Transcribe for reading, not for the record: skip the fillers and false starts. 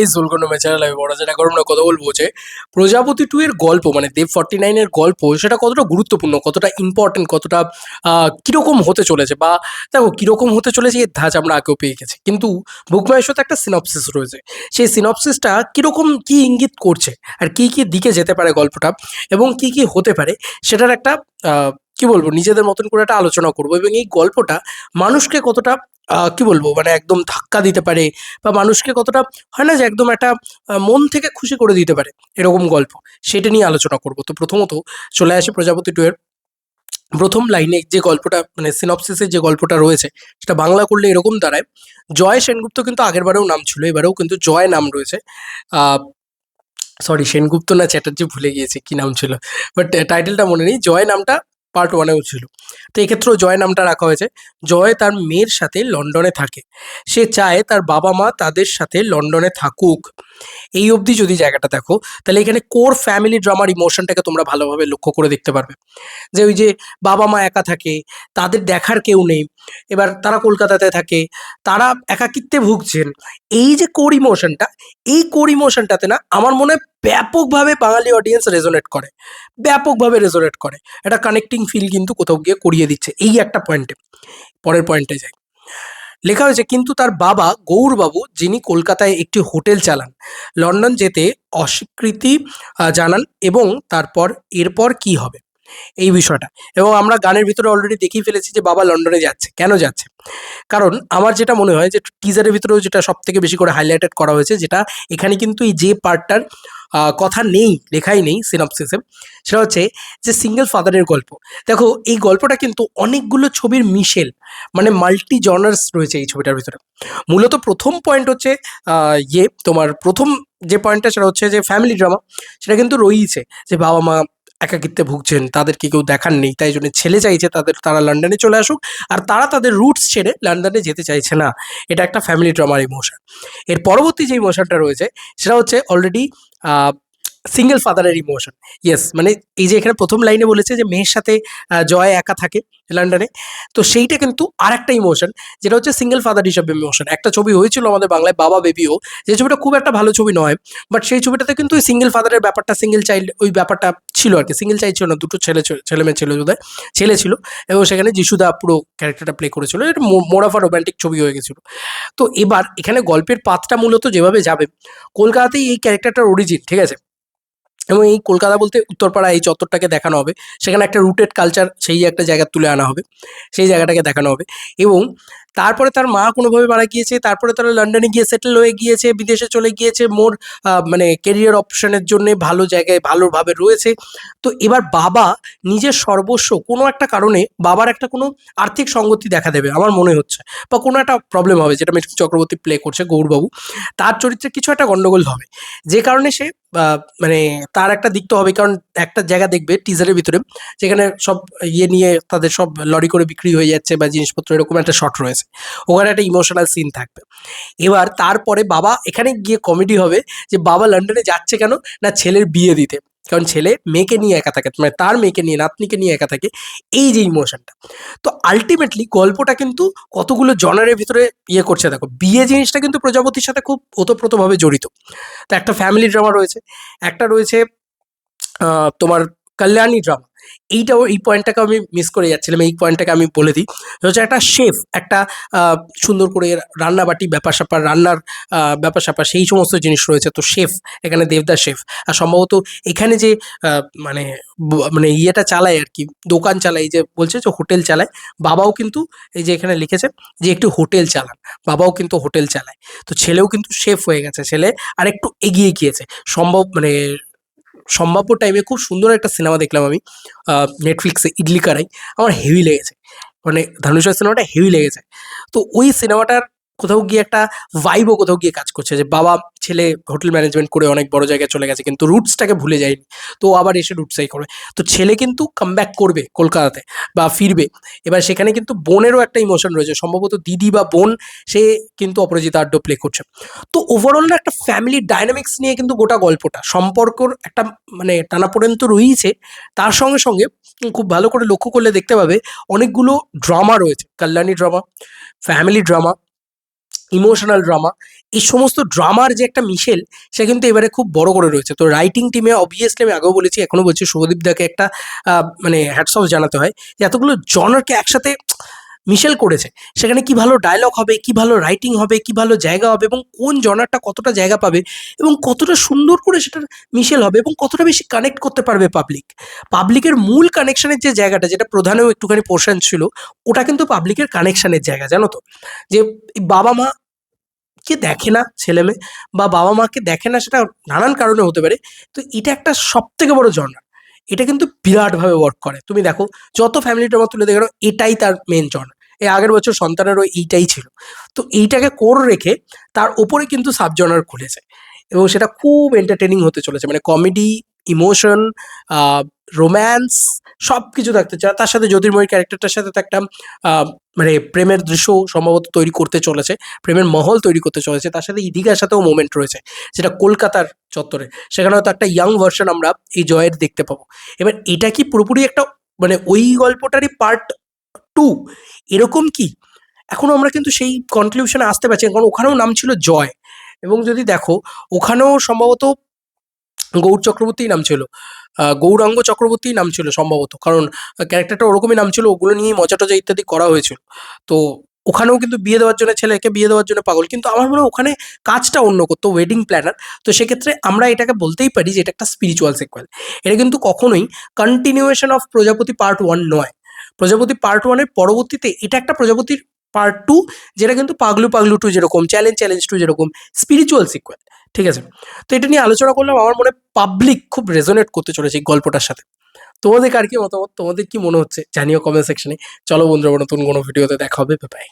এই জুলকর্ণ চ্যানেল আমি বড় যেটা গরম না কথা বলবো যে প্রজাপতি 2 এর গল্প মানে দেব 49 এর গল্প সেটা কতটা গুরুত্বপূর্ণ, কতটা ইম্পর্টেন্ট, কতটা কিরকম হতে চলেছে বা দেখো কিরকম হতে চলেছে এর ধাঁচ আমরা আগেও পেয়ে গেছি। কিন্তু বুক মাই শোতে একটা সিনপসিস রয়েছে। সেই সিনপসিসটা কিরকম কি ইঙ্গিত করছে আর কি দিকে যেতে পারে গল্পটা এবং কি হতে পারে সেটার একটা কি বলবো নিজেদের মতন করে একটা আলোচনা করবো এবং এই গল্পটা মানুষকে কতটা কি বলবো মানে একদম ধাক্কা দিতে পারে বা মানুষকে কতটা হয় না যে একদম একটা মন থেকে খুশি করে দিতে পারে এরকম গল্প, সেটা নিয়ে আলোচনা করব। তো প্রথমত চলে আসে প্রজাপতি 2 এর প্রথম লাইনে যে গল্পটা মানে সিনপসিসের যে গল্পটা রয়েছে সেটা বাংলা করলে এরকম দাঁড়ায়। জয় সেনগুপ্ত কিন্তু আগেরবারেও নাম ছিল, এবারেও কিন্তু জয় নাম রয়েছে। আহ সরি, সেনগুপ্ত না চ্যাটার্জি ভুলে গিয়েছি কি নাম ছিল, বাট টাইটেলটা মনে নেই। জয় নামটা পার্ট ওয়ানেও ছিল, তো এক্ষেত্রেও জয় নামটা রাখা হয়েছে। জয় তার মেয়ের সাথে লন্ডনে থাকে, সে চায় তার বাবা মা তাদের সাথে লন্ডনে থাকুক। এই অবধি যদি জায়গাটা দেখো তাহলে এখানে কোর ফ্যামিলি ড্রামার ইমোশনটাকে তোমরা ভালোভাবে লক্ষ্য করে দেখতে পারবে। যে ওই যে বাবা মা একা থাকে, তাদের দেখার কেউ নেই, এবার তারা কলকাতাতে থাকে, তারা একাকিত্বে ভুগছেন। এই যে কোর ইমোশনটা, এই কোর ইমোশনটাতে না আমার মনে হয় ব্যাপকভাবে বাঙালি অডিয়েন্স রেজোনেট করে, ব্যাপকভাবে রেজোনেট করে। একটা কানেক্টিং ফিল কিন্তু কোথাও গিয়ে করিয়ে দিচ্ছে এই একটা পয়েন্টে। পরের পয়েন্টে যাই, লেখা হয়েছে কিন্তু তার বাবা গৌরবাবু যিনি কলকাতায় একটি হোটেল চালান লন্ডন যেতে অস্বীকৃতি জানান এবং এরপর কি হবে এই বিষয়টা। এবং আমরা গানের ভিতরে অলরেডি দেখেই ফেলেছি যে বাবা লন্ডনে যাচ্ছে, কেন যাচ্ছে? কারণ আমার যেটা মনে হয় যে টিজারের ভিতরেও যেটা সব থেকে বেশি করে হাইলাইটেড করা হয়েছে, যেটা এখানে কিন্তু এই যে পার্টটার কথা নেই, লেখাই নেই সিনপসিসে, সেটা হচ্ছে যে সিঙ্গেল ফাদারের গল্প। দেখো এই গল্পটা কিন্তু অনেকগুলো ছবির মিশেল, মানে মাল্টি জনার্স রয়েছে এই ছবিটার ভিতরে। মূলত প্রথম পয়েন্ট হচ্ছে তোমার প্রথম যে পয়েন্টটা সেটা হচ্ছে যে ফ্যামিলি ড্রামা, সেটা কিন্তু রয়েছে যে বাবা মা একাকিত্বে ভুগছেন, তাদেরকে কেউ দেখার নেই, তাই জন্য ছেলে চাইছে তারা লন্ডনে চলে আসুক, আর তারা তাদের রুটস ছেড়ে লন্ডনে যেতে চাইছে না। এটা একটা ফ্যামিলি ড্রামার ইমোশন। এর পরবর্তী যে ইমোশনটা রয়েছে সেটা হচ্ছে অলরেডি সিঙ্গেল ফাদারের ইমোশন। ইয়েস, মানে এই যে এখানে প্রথম লাইনে বলেছে যে মেয়ের সাথে জয় একা থাকে লন্ডনে, তো সেইটা কিন্তু আর একটা ইমোশন, যেটা হচ্ছে সিঙ্গেল ফাদার হিসাবে ইমোশন। একটা ছবি হয়েছিল আমাদের বাংলায় বাবা বেবিও, যে ছবিটা খুব একটা ভালো ছবি নয়, বাট সেই ছবিটাতে কিন্তু ওই সিঙ্গেল ফাদারের ব্যাপারটা, সিঙ্গেল চাইল্ড ওই ব্যাপারটা ছিল আর কি। সিঙ্গেল চাইল্ড ছিল না, দুটো ছেলে মেয়ে ছিল বোধহয়, ছেলে ছিল, এবং সেখানে যিশুদা পুরো ক্যারেক্টারটা প্লে করেছিল। এটা মোর অফ আ রোম্যান্টিক ছবি হয়ে গেছিল। তো এবার এখানে গল্পের পাতটা মূলত যেভাবে যাবে, কলকাতাতেই এই ক্যারেক্টারটার অরিজিন, ঠিক আছে? এবং এই কলকাতা বলতে উত্তরপাড়া এই চত্বরটাকে দেখানো হবে, সেখানে একটা রুটেড কালচার সেই একটা জায়গা তুলে আনা হবে, সেই জায়গাটাকে দেখানো হবে। এবং তারপরে তার মা কোনোভাবে মারা গিয়েছে, তারপরে তারা লন্ডনে গিয়ে সেটেল হয়ে গিয়েছে, বিদেশে চলে গিয়েছে, মোর মানে কেরিয়ার অপশনের জন্য ভালো জায়গায় ভালোভাবে রয়েছে। তো এবার বাবা নিজের সর্বস্ব কোনো একটা কারণে, বাবার একটা কোনো আর্থিক সঙ্গতি দেখা দেবে আমার মনে হচ্ছে, বা কোনো একটা প্রবলেম হবে, যেটা মিঠুন চক্রবর্তী প্লে করছে গৌরবাবু, তার চরিত্রে কিছু একটা গন্ডগোল হবে, যে কারণে সে মানে তার একটা দিক তো হবে। কারণ একটা জায়গা দেখবে টিজারের ভিতরে, যেখানে সব নিয়ে তাদের সব লরি করে বিক্রি হয়ে যাচ্ছে বা জিনিসপত্র, এরকম একটা শট রয়েছে, ওখানে একটা ইমোশনাল সিন থাকবে। এবার তারপরে বাবা এখানে গিয়ে কমেডি হবে যে বাবা লন্ডনে যাচ্ছে কেন না ছেলের বিয়ে দিতে, কারণ ছেলে মেয়েকে নিয়ে একা থাকে, মানে তার মেয়েকে নিয়ে, নাতনিকে নিয়ে একা থাকে, এই যে ইমোশনটা। তো আলটিমেটলি গল্পটা কিন্তু কতগুলো জনারের ভিতরে করছে। দেখো বিয়ে জিনিসটা কিন্তু প্রজাপতির সাথে খুব ওতপ্রোতভাবে জড়িত। তো একটা ফ্যামিলি ড্রামা রয়েছে, একটা রয়েছে তোমার কল্যাণী ড্রামা। এইটাও, এই পয়েন্টটাকে আমি মিস করে যাচ্ছিলাম, এই পয়েন্টটাকে আমি বলে দিই। হচ্ছে একটা শেফ, একটা সুন্দর করে রান্নাবাটি ব্যাপার স্যাপার, রান্নার ব্যাপার স্যাপার সেই সমস্ত জিনিস রয়েছে। তো শেফ এখানে দেবদাস শেফ, আর সম্ভবত এখানে যে মানে মানে ইয়েটা চালায় আর কি, দোকান চালায়, এই যে বলছে যে হোটেল চালায়, বাবাও কিন্তু এই যে এখানে লিখেছে যে একটি হোটেল চালান, বাবাও কিন্তু হোটেল চালায়। তো ছেলেও কিন্তু শেফ হয়ে গেছে, ছেলে আর একটু এগিয়ে গিয়েছে। মানে সম্ভাব্য টাইমে খুব সুন্দর একটা সিনেমা দেখলাম আমি নেটফ্লিক্সে, ইডলি কারাই, আমার হেভি লেগেছে, মানে ধনুষের সিনেমাটা হেভি লেগেছে। তো ওই সিনেমাটার কোথাও গিয়ে একটা ভাইবও কোথাও গিয়ে কাজ করছে, যে বাবা ছেলে হোটেল ম্যানেজমেন্ট করে অনেক বড় জায়গায় চলে গেছে কিন্তু রুটসটাকে ভুলে যায়নি, তো ও আবার এসে রুটসই করবে। তো ছেলে কিন্তু কামব্যাক করবে কলকাতাতে বা ফিরবে। এবার সেখানে কিন্তু বোনেরও একটা ইমোশন রয়েছে, সম্ভবত দিদি বা বোন, সে কিন্তু অপরাজিতা আড্ড প্লে করছে। তো ওভারঅল না একটা ফ্যামিলি ডাইনামিক্স নিয়ে কিন্তু গোটা গল্পটা, সম্পর্কর একটা মানে টানাপোড়েন তো রয়েছে, তার সঙ্গে সঙ্গে খুব ভালো করে লক্ষ্য করলে দেখতে পাবে অনেকগুলো ড্রামা রয়েছে, Kalyani drama, family drama, emotional drama, এই সমস্ত ড্রামার যে একটা মিশেল সে কিন্তু এবারে খুব বড় করে রয়েছে। তো রাইটিং টিমে অবভিয়াসলি আমি আগেও বলেছি, এখনো বলছি, শুভদীপ দাকে একটা মানে হ্যাটস অফ জানাতে হয় যে এতগুলো জনারকে একসাথে মিশেল করেছে। সেখানে কি ভালো ডায়লগ হবে, কি ভালো রাইটিং হবে, কি ভালো জায়গা হবে, এবং কোন জনারটা কতটা জায়গা পাবে এবং কতটা সুন্দর করে সেটার মিশেল হবে এবং কতটা বেশি কানেক্ট করতে পারবে পাবলিক। পাবলিকের মূল কানেকশনের যে জায়গাটা, যেটা প্রধানেও একটুখানি পোর্শন ছিল, ওটা কিন্তু পাবলিকের কানেকশনের জায়গা, জানো তো? যে বাবা মা কে দেখে না ছেলেমেয়ে, বা বাবা মাকে দেখে না, সেটা নানান কারণে হতে পারে। তো এটা একটা সব থেকে বড় জনরা, এটা কিন্তু বিরাটভাবে ওয়ার্ক করে। তুমি দেখো যত ফ্যামিলি ড্রামা তুলে দেখো, এটাই তার মেন জনরা। এই আগের বছর সন্তানেরও এইটাই ছিল। তো এইটাকে কোর রেখে তার ওপরে কিন্তু সাব জনার খুলেছে এবং সেটা খুব এন্টারটেনিং হতে চলেছে। মানে কমেডি, ইমোশন, রোম্যান্স সব কিছু থাকতে চায়। তার সাথে জ্যোতির্ময়ীর ক্যারেক্টারটার সাথে তো একটা মানে প্রেমের দৃশ্য সম্ভবত তৈরি করতে চলেছে, প্রেমের মহল তৈরি করতে চলেছে। তার সাথে ইদিকার সাথেও মোমেন্ট রয়েছে, যেটা কলকাতার চত্বরে। সেখানে হয়তো একটা ইয়াং ভার্সন আমরা এই জয়ের দেখতে পাবো। এবার এটা কি পুরোপুরি একটা মানে ওই গল্পটারই পার্ট টু, এরকম কি? এখনো আমরা কিন্তু সেই কনক্লুশনে আসতে পারছি না, কারণ ওখানেও নাম ছিল জয়। এবং যদি দেখো, ওখানেও সম্ভবত গৌর চক্রবর্তীই নাম ছিল, গৌরাঙ্গ চক্রবর্তীই নাম ছিল সম্ভবত, কারণ ক্যারেক্টারটা ওরকমই নাম ছিল, ওগুলো নিয়েই মজা টজা ইত্যাদি করা হয়েছিল। তো ওখানেও কিন্তু বিয়ে দেওয়ার জন্য, ছেলেকে বিয়ে দেওয়ার জন্য পাগল, কিন্তু আমার মনে হয় ওখানে কাজটা অন্য করতো, ওয়েডিং প্ল্যানার। তো সেক্ষেত্রে আমরা এটাকে বলতেই পারি যে এটা একটা স্পিরিচুয়াল সিকুয়েল। এটা কিন্তু কখনোই কন্টিনিউয়েশন অফ প্রজাপতি পার্ট ওয়ান নয়। প্রজাপতি পার্ট ওয়ানের পরবর্তীতে এটা একটা প্রজাপতির পার্ট টু, যেটা কিন্তু পাগলু পাগলু টু যেরকম, চ্যালেঞ্জ চ্যালেঞ্জ টু যেরকম, স্পিরিচুয়াল সিকুয়েল। ঠিক আছে? তো এটা নিয়ে আলোচনা করলাম, আমার মনে পাবলিক খুব রেজোনেট করতে চলেছে এই গল্পটার সাথে। তোমাদের কার কি মতামত, তোমাদের কি মনে হচ্ছে জানিও কমেন্ট সেকশনে। চলো বন্ধুরা, নতুন কোনো ভিডিওতে দেখা হবে। Bye bye.